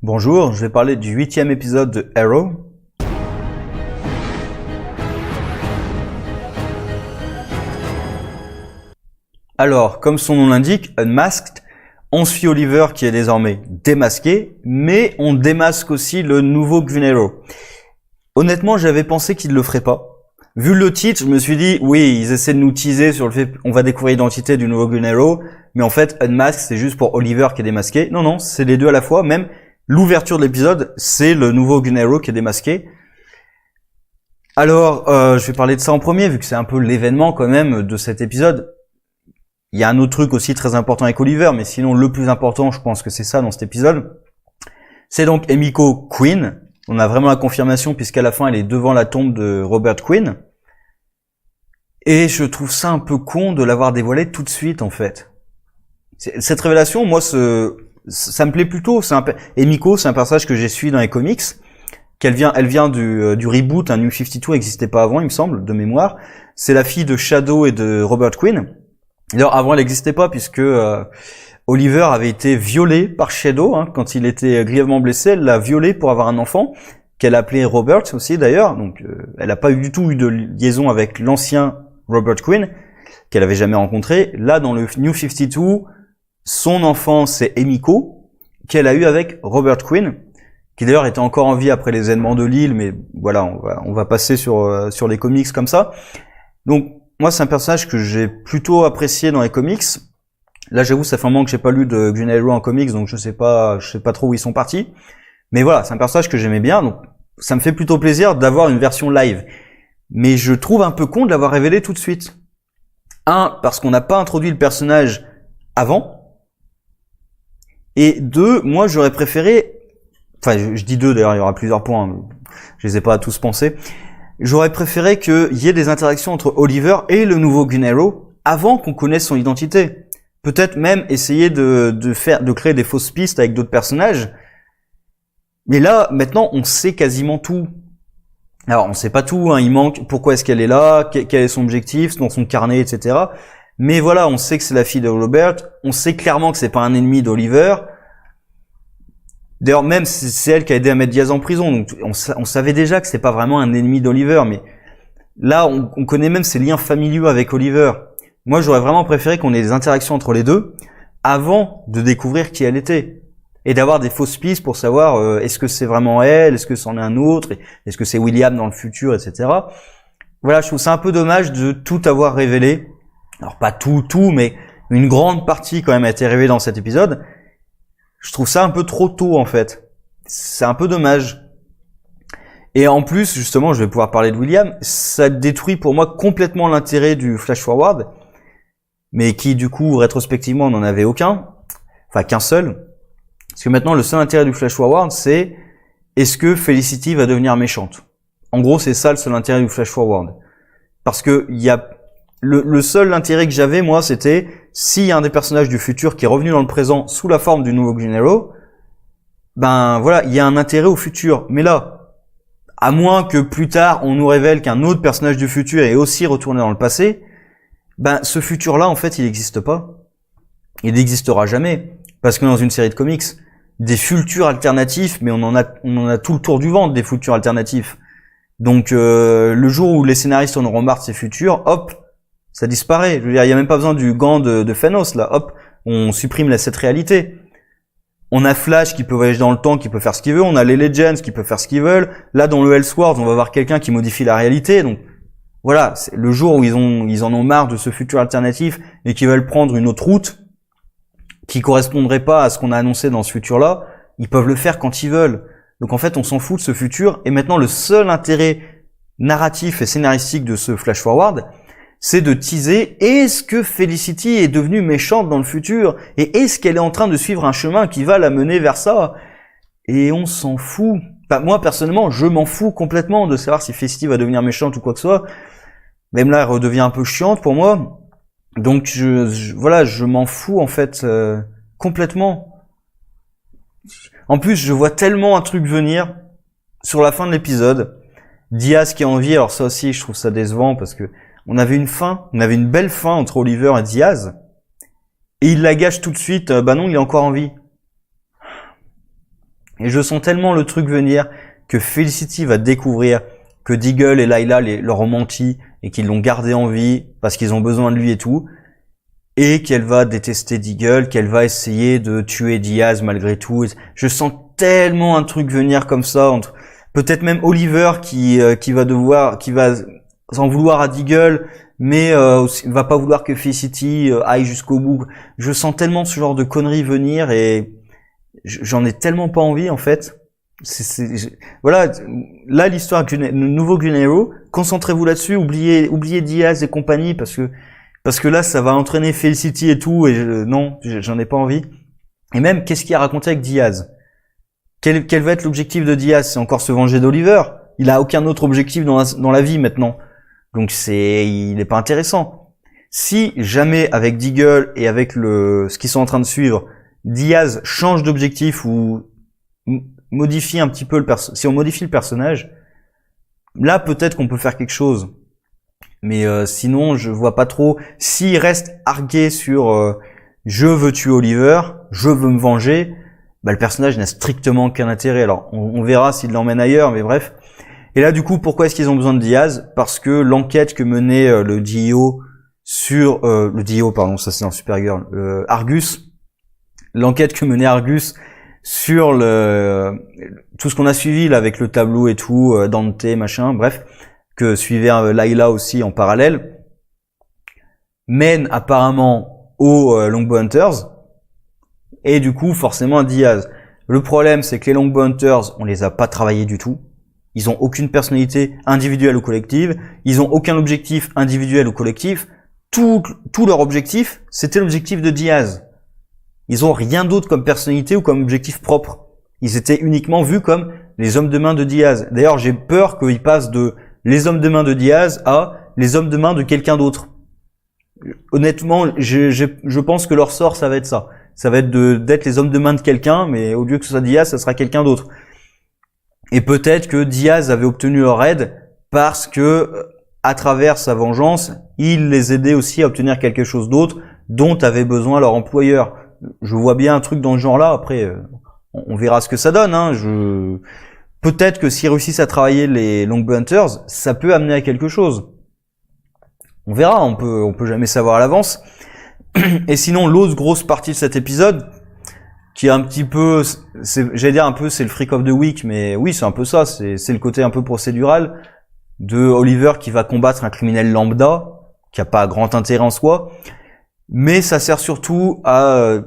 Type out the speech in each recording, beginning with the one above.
Bonjour, je vais parler du 8e épisode de Arrow. Alors, comme son nom l'indique, Unmasked, on suit Oliver qui est désormais démasqué, mais on démasque aussi le nouveau Green Arrow. Honnêtement, j'avais pensé qu'il ne le ferait pas. Vu le titre, je me suis dit, oui, ils essaient de nous teaser sur le fait qu'on va découvrir l'identité du nouveau Green Arrow, mais en fait, Unmasked, c'est juste pour Oliver qui est démasqué. Non, c'est les deux à la fois, même l'ouverture de l'épisode, c'est le nouveau Green Arrow qui est démasqué. Alors, je vais parler de ça en premier, vu que c'est un peu l'événement quand même de cet épisode. Il y a un autre truc aussi très important avec Oliver, mais sinon le plus important, je pense que c'est ça dans cet épisode. C'est donc Emiko Quinn. On a vraiment la confirmation puisqu'à la fin, elle est devant la tombe de Robert Quinn. Et je trouve ça un peu con de l'avoir dévoilé tout de suite, en fait. Cette révélation, moi, ça me plaît plutôt. Emiko, c'est un personnage que j'ai suivi dans les comics. Elle vient du reboot, un New 52 n'existait pas avant, il me semble, de mémoire. C'est la fille de Shadow et de Robert Quinn. D'ailleurs, avant, elle n'existait pas puisque Oliver avait été violé par Shadow quand il était grièvement blessé. Elle l'a violé pour avoir un enfant qu'elle appelait Robert aussi d'ailleurs. Donc, elle n'a pas du tout eu de liaison avec l'ancien Robert Quinn qu'elle avait jamais rencontré. Là, dans le New 52, son enfant c'est Emiko qu'elle a eu avec Robert Quinn, qui d'ailleurs était encore en vie après les événements de l'île. Mais voilà, on va passer sur les comics comme ça. Donc moi, c'est un personnage que j'ai plutôt apprécié dans les comics. Là, j'avoue, ça fait un moment que j'ai pas lu de Green Arrow en comics, donc je sais pas trop où ils sont partis. Mais voilà, c'est un personnage que j'aimais bien, donc ça me fait plutôt plaisir d'avoir une version live. Mais je trouve un peu con de l'avoir révélé tout de suite. Parce qu'on n'a pas introduit le personnage avant. Et deux, moi, j'aurais préféré... Enfin, je dis deux, d'ailleurs, il y aura plusieurs points. Je les ai pas tous pensés. J'aurais préféré qu'il y ait des interactions entre Oliver et le nouveau Green Arrow avant qu'on connaisse son identité. Peut-être même essayer de créer des fausses pistes avec d'autres personnages. Mais là, maintenant, on sait quasiment tout. Alors, on sait pas tout, il manque pourquoi est-ce qu'elle est là, quel est son objectif, dans son carnet, etc. Mais voilà, on sait que c'est la fille de Robert, on sait clairement que c'est pas un ennemi d'Oliver. D'ailleurs, même c'est elle qui a aidé à mettre Diaz en prison, donc on savait déjà que c'est pas vraiment un ennemi d'Oliver, mais là, on connaît même ses liens familiaux avec Oliver. Moi, j'aurais vraiment préféré qu'on ait des interactions entre les deux avant de découvrir qui elle était et d'avoir des fausses pistes pour savoir est-ce que c'est vraiment elle, est-ce que c'en est un autre, est-ce que c'est William dans le futur, etc. Voilà, je trouve ça un peu dommage de tout avoir révélé. Alors pas tout, mais une grande partie quand même a été révélée dans cet épisode. Je trouve ça un peu trop tôt, en fait. C'est un peu dommage. Et en plus, justement, je vais pouvoir parler de William. Ça détruit pour moi complètement l'intérêt du Flash Forward. Mais qui, du coup, rétrospectivement, n'en avait aucun. Enfin, qu'un seul. Parce que maintenant, le seul intérêt du Flash Forward, c'est est-ce que Felicity va devenir méchante? En gros, c'est ça le seul intérêt du Flash Forward. Parce que il y a le seul intérêt que j'avais, moi, c'était s'il y a un des personnages du futur qui est revenu dans le présent sous la forme du nouveau Green Arrow, ben voilà, il y a un intérêt au futur. Mais là, à moins que plus tard on nous révèle qu'un autre personnage du futur est aussi retourné dans le passé, ben ce futur-là, en fait, il n'existe pas. Il n'existera jamais. Parce que dans une série de comics, des futurs alternatifs, mais on en a tout le tour du ventre des futurs alternatifs. Donc le jour où les scénaristes en auront marre de ces futurs, hop, ça disparaît. Je veux dire, il n'y a même pas besoin du gant de Thanos, là. Hop, on supprime cette réalité. On a Flash qui peut voyager dans le temps, qui peut faire ce qu'il veut. On a les Legends qui peuvent faire ce qu'ils veulent. Là, dans le Elseworlds, on va voir quelqu'un qui modifie la réalité. Donc, voilà, c'est le jour où ils en ont marre de ce futur alternatif et qu'ils veulent prendre une autre route qui correspondrait pas à ce qu'on a annoncé dans ce futur-là, ils peuvent le faire quand ils veulent. Donc, en fait, on s'en fout de ce futur. Et maintenant, le seul intérêt narratif et scénaristique de ce Flash Forward, c'est de teaser, est-ce que Felicity est devenue méchante dans le futur? Et est-ce qu'elle est en train de suivre un chemin qui va la mener vers ça? Et on s'en fout. Enfin, moi, personnellement, je m'en fous complètement de savoir si Felicity va devenir méchante ou quoi que ce soit. Même là, elle redevient un peu chiante pour moi. Donc, voilà, je m'en fous, en fait, complètement. En plus, je vois tellement un truc venir sur la fin de l'épisode. Diaz qui a envie, alors ça aussi, je trouve ça décevant parce que on avait une belle fin entre Oliver et Diaz, et il la gâche tout de suite, bah non, il est encore en vie. Et je sens tellement le truc venir que Felicity va découvrir que Deagle et Layla leur ont menti et qu'ils l'ont gardé en vie parce qu'ils ont besoin de lui et tout. Et qu'elle va détester Deagle, qu'elle va essayer de tuer Diaz malgré tout. Je sens tellement un truc venir comme ça entre peut-être même Oliver qui va s'en vouloir à Deagle, mais va pas vouloir que Felicity aille jusqu'au bout. Je sens tellement ce genre de conneries venir et j'en ai tellement pas envie en fait. Voilà, là l'histoire le nouveau Green Arrow, concentrez-vous là-dessus, oubliez Diaz et compagnie parce que là ça va entraîner Felicity et tout et non, j'en ai pas envie. Et même qu'est-ce qu'il a raconté avec Diaz? Quel va être l'objectif de Diaz? C'est encore se venger d'Oliver. Il a aucun autre objectif dans la vie maintenant. Donc il est pas intéressant. Si jamais avec Deagle et avec ce qu'ils sont en train de suivre, Diaz change d'objectif ou modifie un petit peu si on modifie le personnage, là peut-être qu'on peut faire quelque chose. Mais sinon, je vois pas trop. S'il reste argué sur je veux tuer Oliver, je veux me venger, bah le personnage n'a strictement aucun intérêt. Alors on verra s'il l'emmène ailleurs, mais bref. Et là du coup, pourquoi est-ce qu'ils ont besoin de Diaz? Parce que l'enquête que menait le DIO sur le DIO, pardon, ça c'est dans Supergirl, Argus, l'enquête que menait Argus sur tout ce qu'on a suivi là avec le tableau et tout, Dante, machin, bref, que suivait Layla aussi en parallèle, mène apparemment aux Longbow Hunters. Et du coup, forcément, Diaz. Le problème, c'est que les Longbow Hunters, on les a pas travaillés du tout. Ils ont aucune personnalité individuelle ou collective. Ils ont aucun objectif individuel ou collectif. Tout leur objectif, c'était l'objectif de Diaz. Ils ont rien d'autre comme personnalité ou comme objectif propre. Ils étaient uniquement vus comme les hommes de main de Diaz. D'ailleurs, j'ai peur qu'ils passent de les hommes de main de Diaz à les hommes de main de quelqu'un d'autre. Honnêtement, je pense que leur sort, ça va être ça. Ça va être d'être les hommes de main de quelqu'un, mais au lieu que ce soit Diaz, ça sera quelqu'un d'autre. Et peut-être que Diaz avait obtenu leur aide parce que, à travers sa vengeance, il les aidait aussi à obtenir quelque chose d'autre dont avait besoin leur employeur. Je vois bien un truc dans ce genre-là. Après, on verra ce que ça donne. Peut-être que s'ils réussissent à travailler les Longbow Hunters, ça peut amener à quelque chose. On verra. On peut jamais savoir à l'avance. Et sinon, l'autre grosse partie de cet épisode, qui est un petit peu, j'allais dire un peu, c'est le freak of the week, mais oui, c'est un peu ça, c'est le côté un peu procédural de Oliver qui va combattre un criminel lambda, qui a pas grand intérêt en soi, mais ça sert surtout à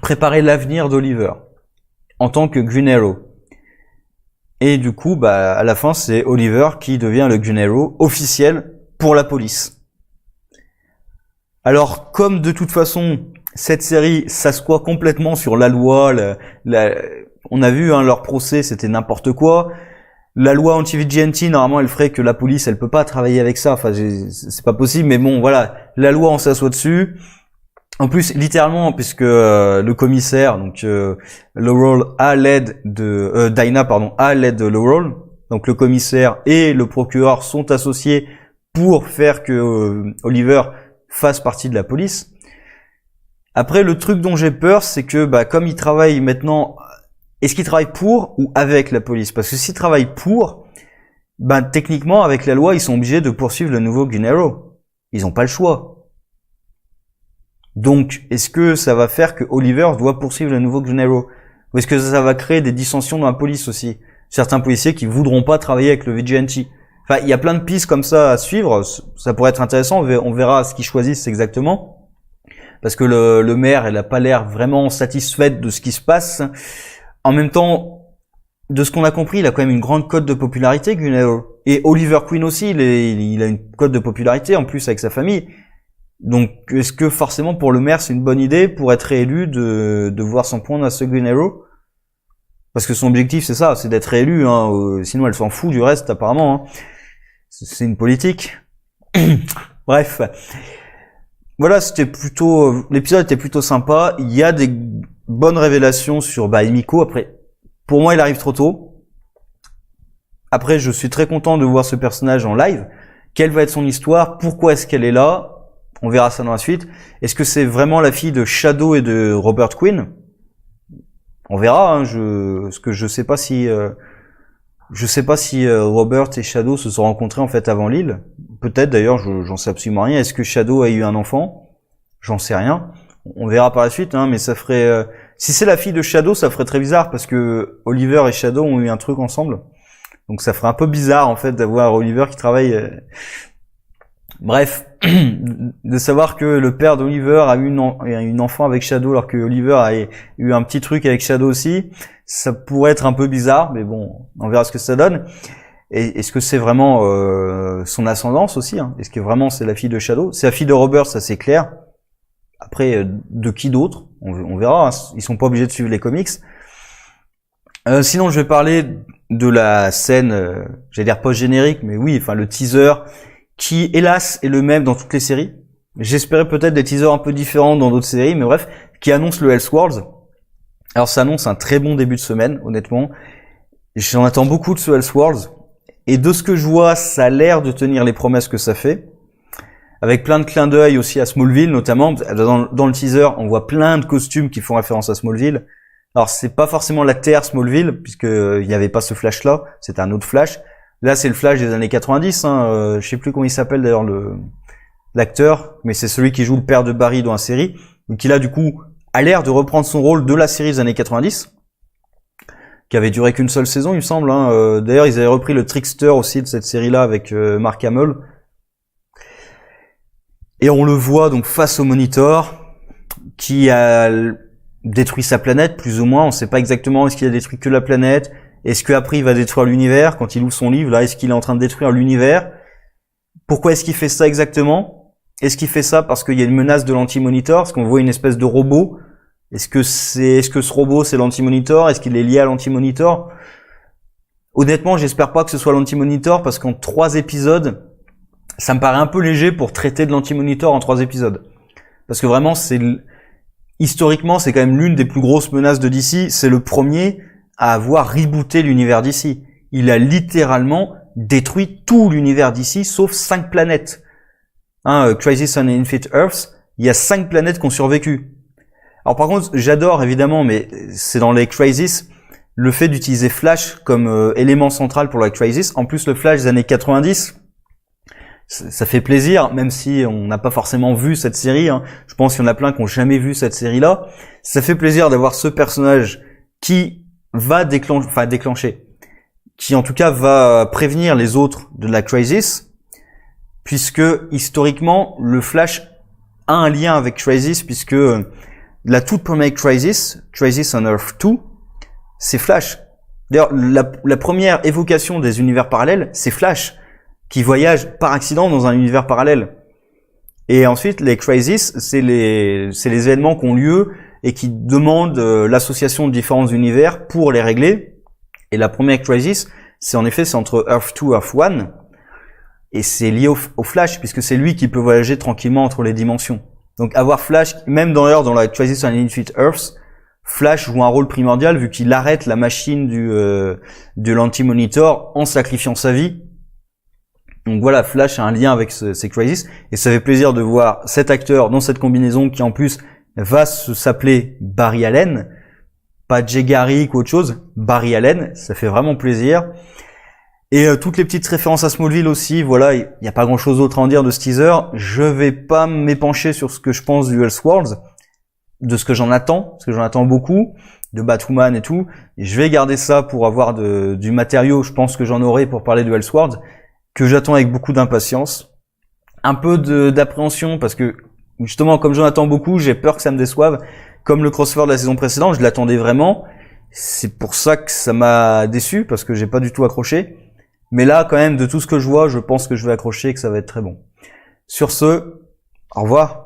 préparer l'avenir d'Oliver, en tant que Green Arrow. Et du coup, à la fin, c'est Oliver qui devient le Green Arrow officiel pour la police. Alors, comme de toute façon, cette série s'assoit complètement sur la loi, on a vu leur procès, c'était n'importe quoi. La loi anti-vigilante, normalement, elle ferait que la police, elle peut pas travailler avec ça. Enfin, c'est pas possible, mais bon, voilà, la loi, on s'assoit dessus. En plus, littéralement, puisque le commissaire, donc Laurel, à l'aide de Dinah, à l'aide de Laurel, donc le commissaire et le procureur sont associés pour faire que Oliver fasse partie de la police. Après, le truc dont j'ai peur, c'est que comme il travaille maintenant, est-ce qu'il travaille pour ou avec la police? Parce que s'il travaille pour, techniquement, avec la loi, ils sont obligés de poursuivre le nouveau Green Arrow. Ils n'ont pas le choix. Donc, est-ce que ça va faire que Oliver doit poursuivre le nouveau Green Arrow? Ou est-ce que ça va créer des dissensions dans la police aussi? Certains policiers qui voudront pas travailler avec le vigilante. Enfin, il y a plein de pistes comme ça à suivre. Ça pourrait être intéressant. On verra ce qu'ils choisissent exactement. Parce que le maire, elle a pas l'air vraiment satisfaite de ce qui se passe. En même temps, de ce qu'on a compris, il a quand même une grande cote de popularité, Green Arrow. Et Oliver Queen aussi, il a une cote de popularité, en plus avec sa famille. Donc, est-ce que forcément pour le maire, c'est une bonne idée pour être réélu de voir s'en prendre à ce Green Arrow? Parce que son objectif, c'est ça, c'est d'être réélu. Sinon, elle s'en fout du reste, apparemment. C'est une politique. Bref. Voilà, l'épisode était plutôt sympa. Il y a des bonnes révélations sur Emiko. Après, pour moi, il arrive trop tôt. Après, je suis très content de voir ce personnage en live. Quelle va être son histoire? Pourquoi est-ce qu'elle est là? On verra ça dans la suite. Est-ce que c'est vraiment la fille de Shadow et de Robert Quinn? On verra. Hein, je sais pas si Robert et Shadow se sont rencontrés en fait avant Lille. Peut-être d'ailleurs, j'en sais absolument rien. Est-ce que Shadow a eu un enfant? J'en sais rien. On verra par la suite, hein, mais ça ferait... si c'est la fille de Shadow, ça ferait très bizarre, parce que Oliver et Shadow ont eu un truc ensemble. Donc ça ferait un peu bizarre, en fait, d'avoir Oliver qui travaille... Bref, de savoir que le père d'Oliver a eu une enfant avec Shadow, alors que Oliver a eu un petit truc avec Shadow aussi, ça pourrait être un peu bizarre, mais bon, on verra ce que ça donne. Et est-ce que c'est vraiment son ascendance aussi, hein? Est-ce que vraiment c'est la fille de Shadow? C'est la fille de Robert, ça c'est clair. Après, de qui d'autre? On verra, hein. Ils sont pas obligés de suivre les comics. Sinon, je vais parler de la scène, j'allais dire post-générique, mais oui, enfin le teaser, qui, hélas, est le même dans toutes les séries. J'espérais peut-être des teasers un peu différents dans d'autres séries, mais bref, qui annonce le Elseworlds. Alors, ça annonce un très bon début de semaine, honnêtement. J'en attends beaucoup de ce Elseworlds. Et de ce que je vois, ça a l'air de tenir les promesses que ça fait. Avec plein de clins d'œil aussi à Smallville, notamment. Dans le teaser, on voit plein de costumes qui font référence à Smallville. Alors, c'est pas forcément la Terre Smallville, puisque il n'y avait pas ce Flash-là. C'est un autre Flash. Là, c'est le Flash des années 90. Hein. Je sais plus comment il s'appelle d'ailleurs l'acteur, mais c'est celui qui joue le père de Barry dans la série. Donc, il a du coup a l'air de reprendre son rôle de la série des années 90, qui avait duré qu'une seule saison, il me semble. Hein. D'ailleurs, ils avaient repris le Trickster aussi de cette série-là avec Mark Hamill. Et on le voit donc face au Monitor, qui a détruit sa planète, plus ou moins. On ne sait pas exactement est-ce qu'il a détruit que la planète. Est-ce qu'après il va détruire l'univers quand il ouvre son livre? Là, est-ce qu'il est en train de détruire l'univers? Pourquoi est-ce qu'il fait ça exactement? Est-ce qu'il fait ça parce qu'il y a une menace de l'Anti-Monitor? Parce qu'on voit une espèce de robot? Est-ce que ce robot c'est l'Anti-Monitor? Est-ce qu'il est lié à l'Anti-Monitor? Honnêtement, j'espère pas que ce soit l'Anti-Monitor, parce qu'en 3 épisodes, ça me paraît un peu léger pour traiter de l'Anti-Monitor en 3 épisodes. Parce que vraiment, historiquement, c'est quand même l'une des plus grosses menaces de DC. C'est le premier à avoir rebooté l'univers DC. Il a littéralement détruit tout l'univers DC, sauf 5 planètes. Crisis on Infinite Earths, il y a 5 planètes qui ont survécu. Alors par contre, j'adore évidemment, mais c'est dans les Crisis, le fait d'utiliser Flash comme élément central pour la Crisis. En plus, le Flash des années 90, ça fait plaisir, même si on n'a pas forcément vu cette série. Hein. Je pense qu'il y en a plein qui n'ont jamais vu cette série-là. Ça fait plaisir d'avoir ce personnage qui va déclencher, qui en tout cas va prévenir les autres de la Crisis, puisque historiquement, le Flash a un lien avec Crisis, puisque la toute première Crisis on Earth 2, c'est Flash. D'ailleurs, la première évocation des univers parallèles, c'est Flash, qui voyage par accident dans un univers parallèle. Et ensuite, les Crisis, c'est les événements qui ont lieu et qui demandent l'association de différents univers pour les régler. Et la première Crisis, c'est entre Earth 2 et Earth 1. Et c'est lié au Flash, puisque c'est lui qui peut voyager tranquillement entre les dimensions. Donc avoir Flash, même dans la Crisis on Infinite Earths, Flash joue un rôle primordial vu qu'il arrête la machine de l'Anti-Monitor en sacrifiant sa vie. Donc voilà, Flash a un lien avec ces Crisis, et ça fait plaisir de voir cet acteur dans cette combinaison qui en plus va s'appeler Barry Allen, pas Jay Garrick ou autre chose, Barry Allen, ça fait vraiment plaisir. Et toutes les petites références à Smallville aussi, voilà, il n'y a pas grand chose d'autre à en dire de ce teaser. Je vais pas m'épancher sur ce que je pense du Elseworlds, de ce que j'en attends, parce que j'en attends beaucoup, de Batwoman et tout, et je vais garder ça pour avoir du matériau, je pense que j'en aurai pour parler de Elseworlds, que j'attends avec beaucoup d'impatience, un peu d'appréhension, parce que justement, comme j'en attends beaucoup, j'ai peur que ça me déçoive, comme le crossover de la saison précédente, je l'attendais vraiment, c'est pour ça que ça m'a déçu, parce que j'ai pas du tout accroché, mais là, quand même, de tout ce que je vois, je pense que je vais accrocher et que ça va être très bon. Sur ce, au revoir.